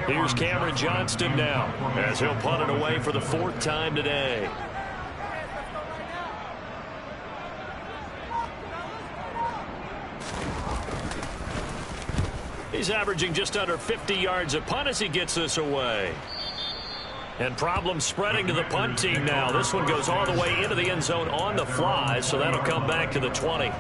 Here's Cameron Johnston now as he'll punt it away for the 4th time today. He's averaging just under 50 yards a punt as he gets this away. And problems spreading to the punt team now. This one goes all the way into the end zone on the fly, so that'll come back to the 20.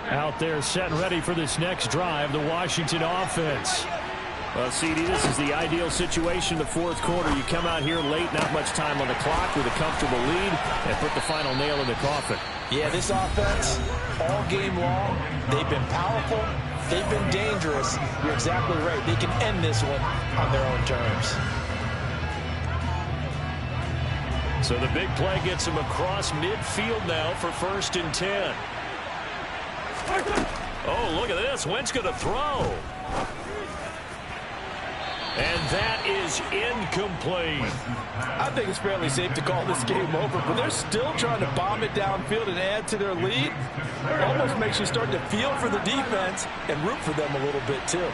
Out there set and ready for this next drive, the Washington offense. Well, CD, this is the ideal situation in the 4th quarter. You come out here late, not much time on the clock with a comfortable lead, and put the final nail in the coffin. Yeah, this offense, all game long, they've been powerful, they've been dangerous. You're exactly right. They can end this one on their own terms. So the big play gets him across midfield now for 1st and 10. Oh, look at this. Wentz going to throw. And that is incomplete. I think it's fairly safe to call this game over, but they're still trying to bomb it downfield and add to their lead. It almost makes you start to feel for the defense and root for them a little bit too.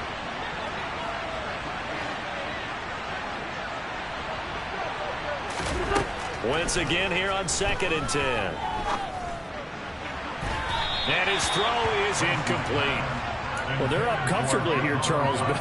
Wentz again here on 2nd and 10. And his throw is incomplete. Well, they're up comfortably here, Charles, but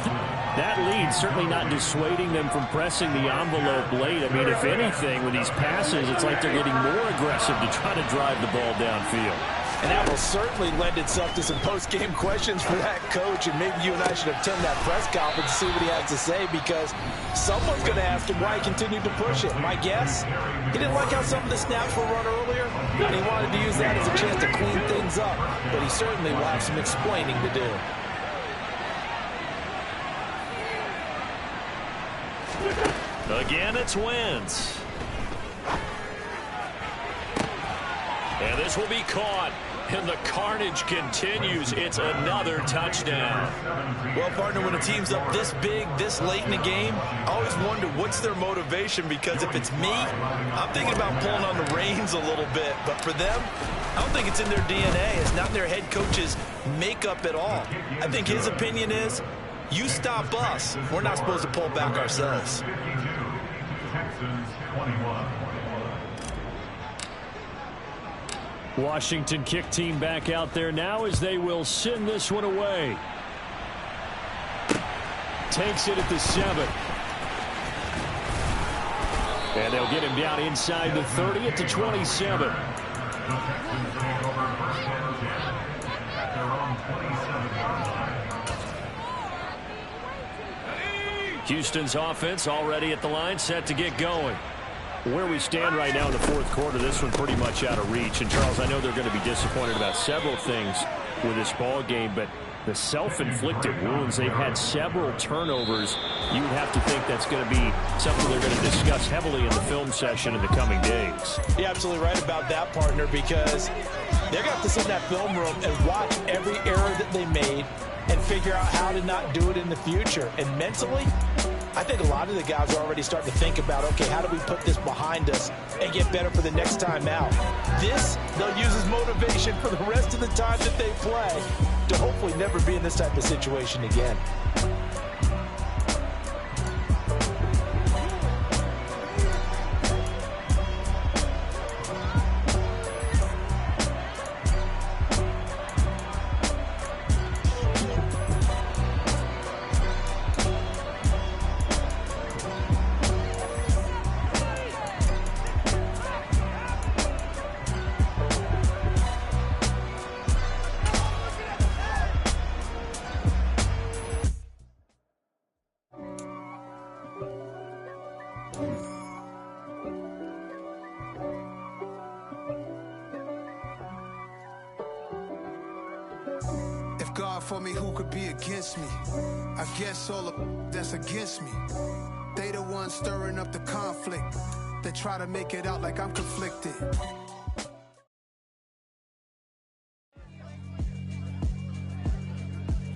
that lead certainly not dissuading them from pressing the envelope late. I mean, if anything, with these passes, it's like they're getting more aggressive to try to drive the ball downfield. And that will certainly lend itself to some post-game questions for that coach, and maybe you and I should attend that press conference to see what he has to say, because someone's going to ask him why he continued to push it. My guess, he didn't like how some of the snaps were run earlier, and he wanted to use that as a chance to clean things up, but he certainly will have some explaining to do. Again, it's Wentz. And this will be caught. And the carnage continues. It's another touchdown. Well, partner, when a team's up this big, this late in the game, I always wonder what's their motivation, because if it's me, I'm thinking about pulling on the reins a little bit. But for them, I don't think it's in their DNA. It's not in their head coach's makeup at all. I think his opinion is, you stop us. We're not supposed to pull back ourselves. Washington kick team back out there now as they will send this one away. Takes it at the 7. And they'll get him down inside the 30 at the 27. Houston's offense already at the line, set to get going. Where we stand right now in the 4th quarter, this one pretty much out of reach. And, Charles, I know they're going to be disappointed about several things with this ball game, but the self-inflicted wounds, they've had several turnovers. You would have to think that's going to be something they're going to discuss heavily in the film session in the coming days. You're absolutely right about that, partner, because they're going to have to sit in that film room and watch every error that they made and figure out how to not do it in the future. And mentally, I think a lot of the guys are already starting to think about, okay, how do we put this behind us and get better for the next time out? This, they'll use as motivation for the rest of the time that they play to hopefully never be in this type of situation again. God for me, who could be against me? I guess all the that's against me. They the ones stirring up the conflict. They try to make it out like I'm conflicted.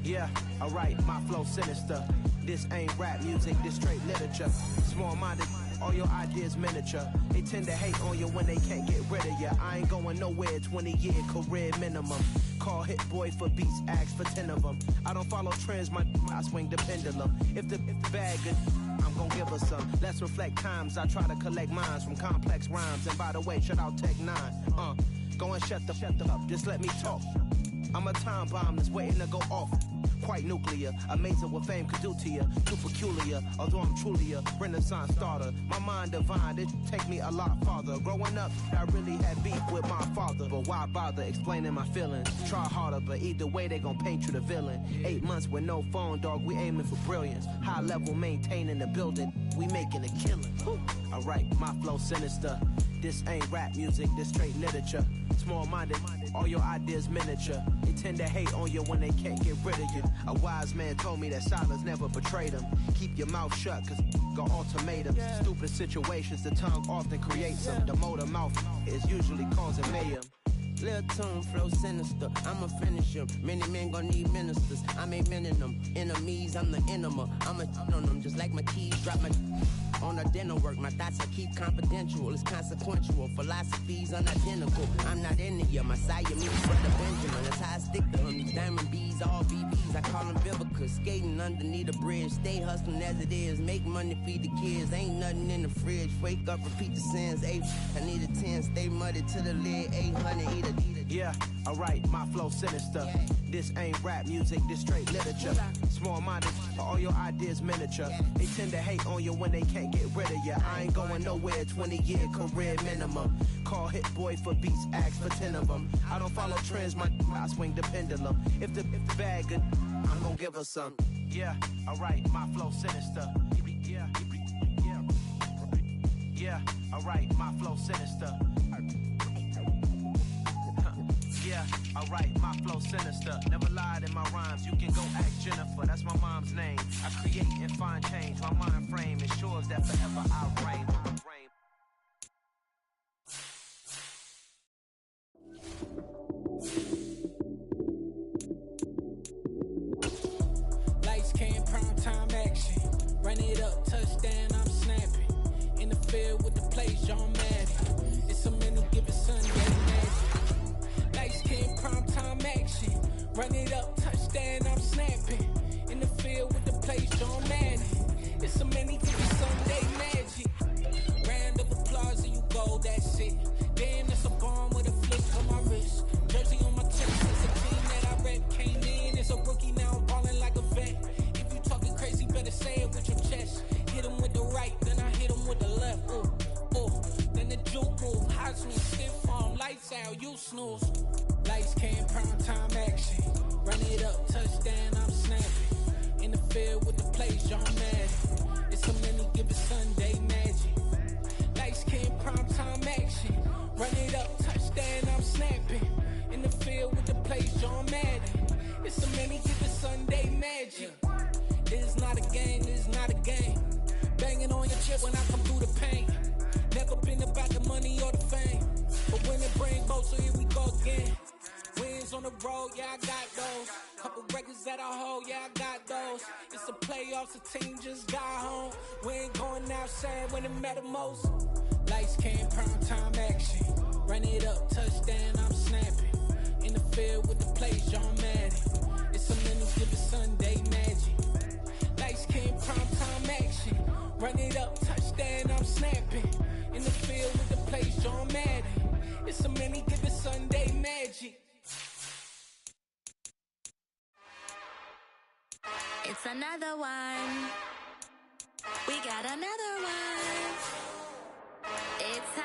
Yeah, alright, my flow sinister. This ain't rap music, this straight literature. Small-minded all your ideas miniature. They tend to hate on you when they can't get rid of you. I ain't going nowhere, 20-year career minimum. Call Hit Boy for beats, ask for 10 of them. I don't follow trends, I swing the pendulum. If the bag good, I'm gon' give her some. Let's reflect times, I try to collect minds from complex rhymes. And by the way, shout out Tech 9. Go and shut the up, just let me talk. I'm a time bomb that's waiting to go off. Quite nuclear, amazing what fame could do to you. Too peculiar, although I'm truly a Renaissance starter. My mind divine, it take me a lot farther. Growing up, I really had beef with my father. But why bother explaining my feelings? Try harder, but either way they gon' paint you the villain. 8 months with no phone, dog, we aiming for brilliance. High level maintaining the building, we making a killing. Alright, my flow sinister. This ain't rap music, this straight literature. Small-minded, all your ideas miniature. They tend to hate on you when they can't get rid of you. A wise man told me that silence never betrayed him. Keep your mouth shut, cause got ultimatums. Stupid situations, the tongue often creates them. The motor mouth is usually causing mayhem. Lil' tune, flow sinister, I'ma finish him. Many men gon' need ministers, I'm aiming them. Enemies, I'm the enema. I'ma on them just like my keys, drop my on a dinner work. My thoughts I keep confidential, it's consequential. Philosophies unidentical, I'm not into you. My sire meets Brother Benjamin, that's how I stick to him. These diamond bees, all BBs, I call them Vivica. Skating underneath a bridge, stay hustling as it is. Make money, feed the kids, ain't nothing in the fridge. Wake up, repeat the sins, 8, I need a 10. Stay muddy to the lid, 800, eat a. Yeah, alright, my flow sinister. This ain't rap music, this straight literature. Small-minded, all your ideas miniature. They tend to hate on you when they can't get rid of you. I ain't going nowhere, 20-year career minimum. Call Hit Boy for beats, ask for 10 of them. I don't follow trends, I swing the pendulum. If the bag good, I'm gon' give her some. Yeah, alright, my flow sinister. Yeah, alright, my flow sinister. Yeah, alright, my flow sinister. Never lied in my rhymes, you can go ask Jennifer. That's my mom's name. I create and find change. My mind frame ensures that forever I'll reign. Lights came, prime time action. Run it up, touchdown, I'm snapping. In the field with the plays, John Madden. It's a many given Sunday magic. Lights came, prime time action. Run it up, touchdown, I'm snapping. In the field with the plays, John Madden. It's a many given Sunday magic. Round of applause and you go, that's it. Damn, that's a bomb with a flick on my wrist. Jersey on my chest, it's a team that I rep. Came in, it's a rookie, now I'm ballin' like a vet. If you talking crazy, better say it with your chest. Hit him with the right, then I hit him with the left. Then the juke move, high swing, stiff arm, lights out, you snooze. Lights came, prime time action. Run it up, touchdown, I'm snapping. In the field with the plays, John Madden. It's a many given Sunday magic. Lights came, prime time action. Run it up, touchdown, I'm snapping. In the field with the plays, John Madden. It's a many given Sunday magic. This is not a game, this is not a game. Banging on your chip when I come through the paint. Never been about the money or the fame. But when it bring both, so here we go again. Wins on the road, yeah, I got those. Couple records that I hold, yeah, I got those. It's the playoffs, the team just got home. We ain't going outside when it matter most. Lights came, prime time action. Run it up, touchdown, I'm snapping. In the field with the plays, John Madden. It's a many given Sunday magic. Lights came, prime time action. Run it up, touchdown, I'm snapping. In the field with the plays, John Madden. It's a many given Sunday magic. It's another one. We got another one. It's